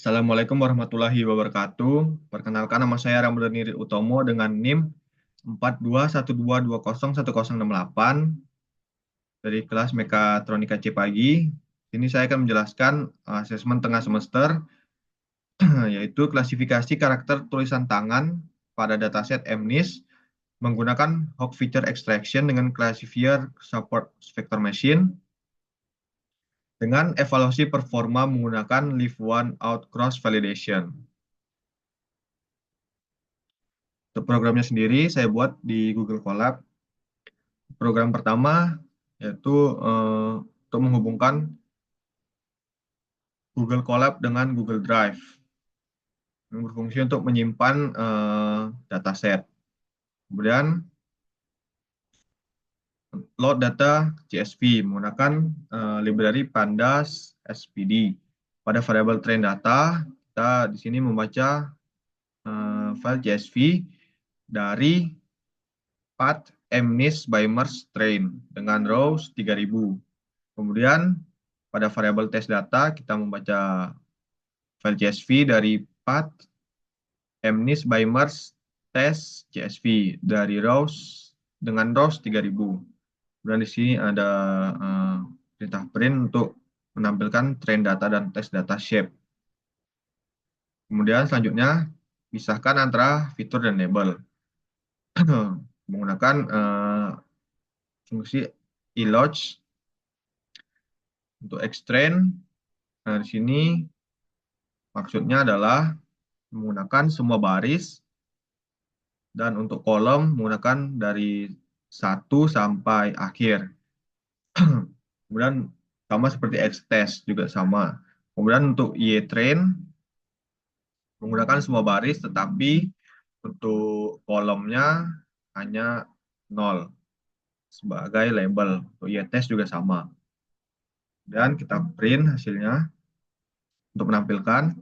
Assalamualaikum warahmatullahi wabarakatuh. Perkenalkan nama saya Ramadhani Utomo dengan NIM 4212201068 dari kelas Mekatronika C pagi. Ini saya akan menjelaskan asesmen tengah semester yaitu klasifikasi karakter tulisan tangan pada dataset MNIST menggunakan Hawk Feature Extraction dengan classifier Support Vector Machine dengan evaluasi performa menggunakan Leave One Out Cross Validation. Untuk programnya sendiri saya buat di Google Colab. Program pertama yaitu untuk menghubungkan Google Colab dengan Google Drive yang berfungsi untuk menyimpan dataset. Kemudian load data CSV menggunakan library Pandas SPD. Pada variabel train data, kita di sini membaca file CSV dari path mnis by merge train dengan rows 3000. Kemudian pada variabel test data kita membaca file CSV dari path mnis by merge test CSV dari rows dengan rows 3000. Dan di sini ada perintah print untuk menampilkan train data dan test data shape. Kemudian selanjutnya pisahkan antara fitur dan label menggunakan fungsi elodge untuk extrain. Nah, di sini maksudnya adalah menggunakan semua baris dan untuk kolom menggunakan dari 1 sampai akhir. Kemudian sama seperti X-test juga sama. Kemudian untuk Y-train menggunakan semua baris tetapi untuk kolomnya hanya 0 sebagai label. Untuk Y-test juga sama. Dan kita print hasilnya untuk menampilkan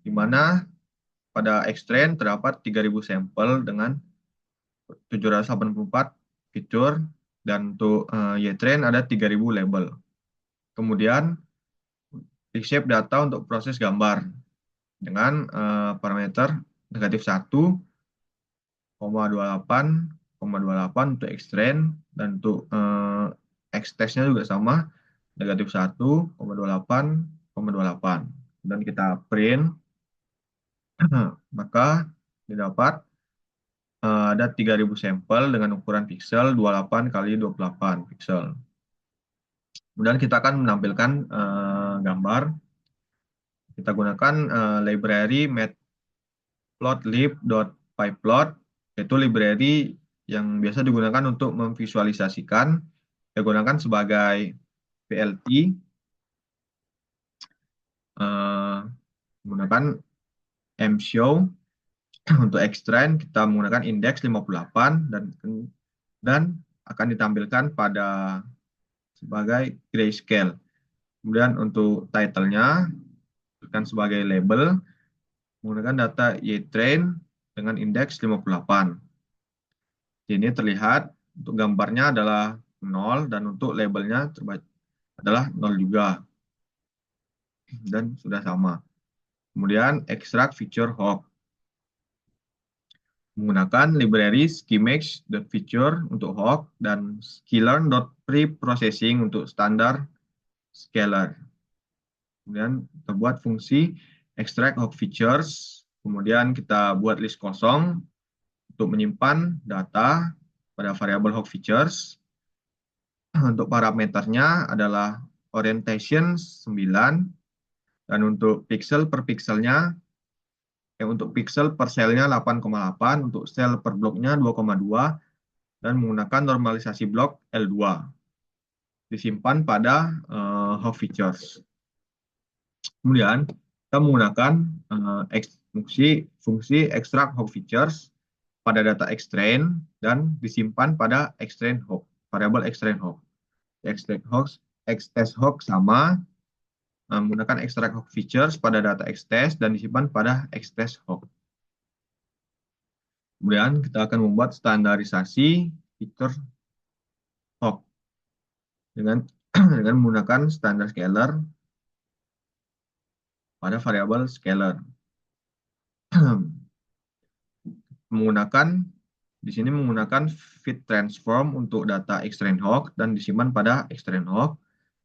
di mana pada X-train terdapat 3000 sampel dengan 784 fitur dan untuk Y-train ada 3000 label. Kemudian reshape data untuk proses gambar dengan parameter negatif 1,28,28 untuk X-train dan untuk X-testnya juga sama negatif 1,28,28 dan kita print maka didapat ada 3000 sampel dengan ukuran pixel 28 kali 28 pixel. Kemudian kita akan menampilkan gambar. Kita gunakan library matplotlib.pyplot, yaitu library yang biasa digunakan untuk memvisualisasikan. Kita gunakan sebagai PLT, menggunakan mshow. Untuk extrain kita menggunakan indeks 58 dan akan ditampilkan pada sebagai grayscale. Kemudian untuk title-nya akan sebagai label menggunakan data ytrain dengan indeks 58. Ini terlihat untuk gambarnya adalah 0 dan untuk labelnya adalah 0 juga. Dan sudah sama. Kemudian extract feature hop menggunakan library schemax.feature untuk hawk dan sklearn.preprocessing untuk standar scalar. Kemudian kita buat fungsi extract hawk features. Kemudian kita buat list kosong untuk menyimpan data pada variabel hawk features. Untuk parameternya adalah orientation 9 dan untuk pixel per pixelnya untuk pixel per selnya 8,8, untuk sel per bloknya 2,2, dan menggunakan normalisasi blok L2. Disimpan pada Hawk Features. Kemudian kita menggunakan fungsi extract Hawk Features pada data Xtrain dan disimpan pada Xtrain Hawk, variabel Xtrain Hawk. Xtest Hawk sama, menggunakan extract Hawk Features pada data Xtest dan disimpan pada Xtest Hawk. Kemudian kita akan membuat standarisasi fitur Hawk dengan menggunakan standar scalar pada variabel scalar. Menggunakan di sini menggunakan fit transform untuk data xtrain Hawk dan disimpan pada xtrain Hawk,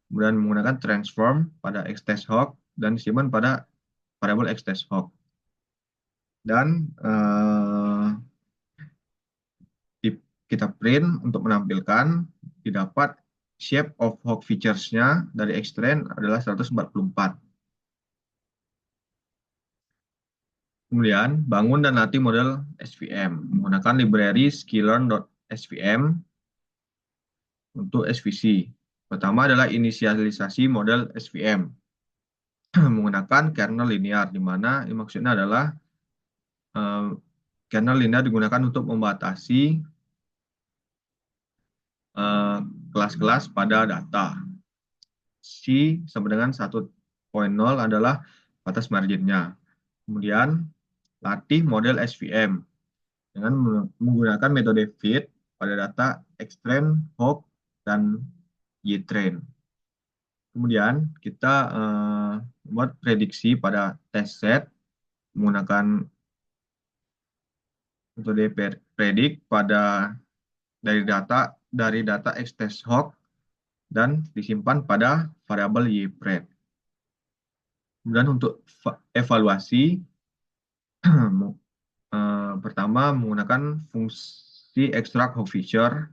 kemudian menggunakan transform pada xtest Hawk dan disimpan pada variabel xtest Hawk. Dan kita print untuk menampilkan didapat shape of Hawk features-nya dari xtrain adalah 144. Kemudian, bangun dan latih model SVM menggunakan library sklearn.svm untuk SVC. Pertama adalah inisialisasi model SVM menggunakan kernel linear, di mana maksudnya adalah kernel linear digunakan untuk membatasi kelas-kelas pada data. C sama dengan 1.0 adalah batas marginnya. Kemudian, latih model SVM dengan menggunakan metode fit pada data xtrain, Hawk, dan ytrain. Kemudian kita membuat prediksi pada test set menggunakan metode predik dari data xtest Hawk dan disimpan pada variabel ypred. Kemudian untuk evaluasi pertama menggunakan fungsi extract Hawk feature.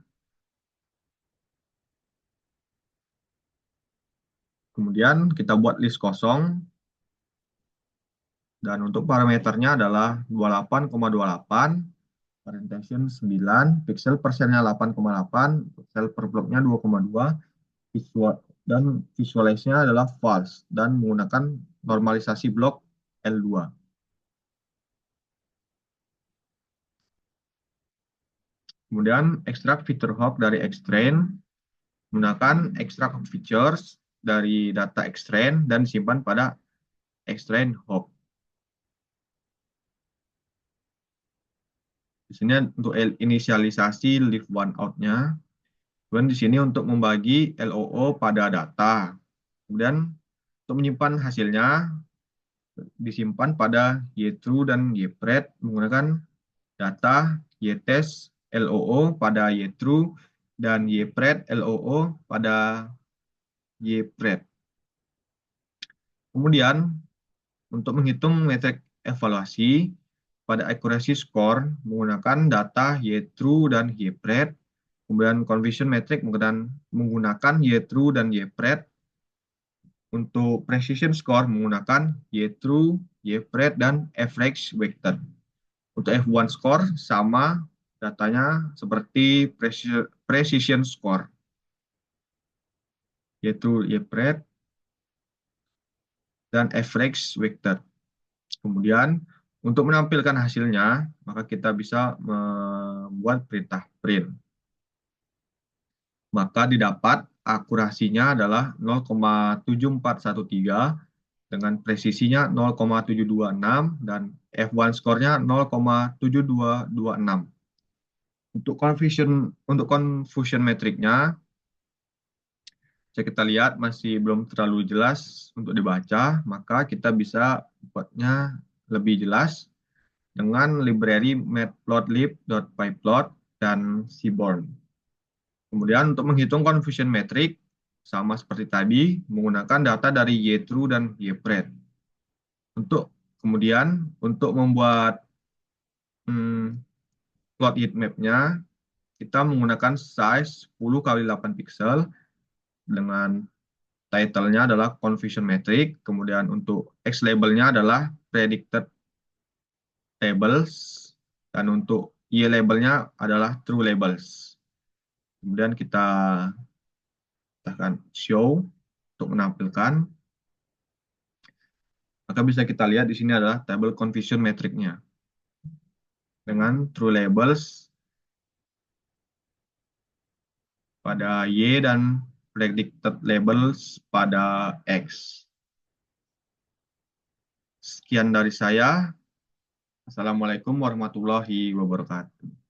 Kemudian kita buat list kosong. Dan untuk parameternya adalah 28,28, orientation 9, pixel persennya 8,8, pixel per bloknya 2,2, dan visualize-nya adalah false, dan menggunakan normalisasi blok L2. Kemudian extract feature Hawk dari xtrain, menggunakan extract features dari data xtrain dan disimpan pada xtrain Hawk. Di sini untuk inisialisasi leave one out-nya. Kemudian di sini untuk membagi LOO pada data. Kemudian untuk menyimpan hasilnya disimpan pada ytrue dan ypred menggunakan data ytest LOO pada ytrue dan ypred LOO pada ypred. Kemudian untuk menghitung metrik evaluasi pada accuracy score menggunakan data ytrue dan ypred. Kemudian conversion metric menggunakan ytrue dan ypred. Untuk precision score menggunakan ytrue, ypred, dan average weighted. Untuk F1 score sama datanya seperti precision score. Ytrue, ypred, dan average weighted. Kemudian untuk menampilkan hasilnya, maka kita bisa membuat perintah print. Maka didapat akurasinya adalah 0,7413 dengan presisinya 0,726 dan F1 skornya 0,7226. Untuk confusion metriknya, jika kita lihat masih belum terlalu jelas untuk dibaca, maka kita bisa buatnya lebih jelas dengan library matplotlib.pyplot dan seaborn. Kemudian untuk menghitung confusion metric, sama seperti tadi, menggunakan data dari ytrue dan ypred. Kemudian untuk membuat plot heatmap-nya, kita menggunakan size 10 x 8 pixel dengan title-nya adalah confusion metric. Kemudian untuk X label-nya adalah predicted labels. Dan untuk Y label-nya adalah true labels. Kemudian kita tekan show untuk menampilkan. Maka bisa kita lihat di sini adalah tabel confusion metric-nya. Dengan true labels pada Y dan predicted labels pada X. Sekian dari saya. Assalamualaikum warahmatullahi wabarakatuh.